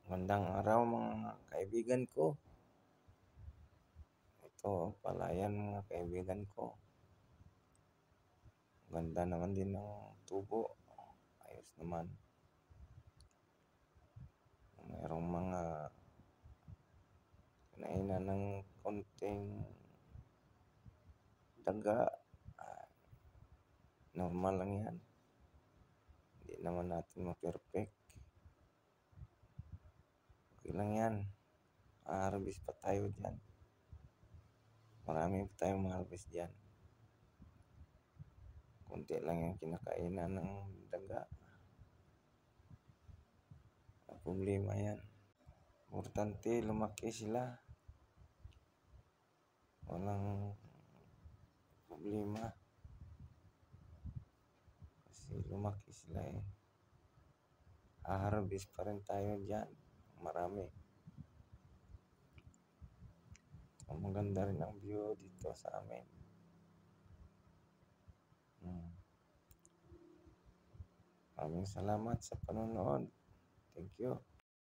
Magandang araw mga kaibigan ko. Ito, palayan mga kaibigan ko. Ganda naman din ng tubo. Ayos naman. Mayroong mga kinainan ng konting daga. Normal lang yan. Hindi naman natin ma-perfect. Okay lang yan. Ma-harvest pa tayo dyan. Marami pa tayong ma-harvest dyan. Kunti lang yung kinakainan ng daga. Problema yan. Importante, lumaki sila. Walang problema. Kasi lumaki sila eh. Harvest pa rin tayo dyan. Marami. Maganda rin ang view dito sa amin. Maraming salamat sa panonood. Thank you.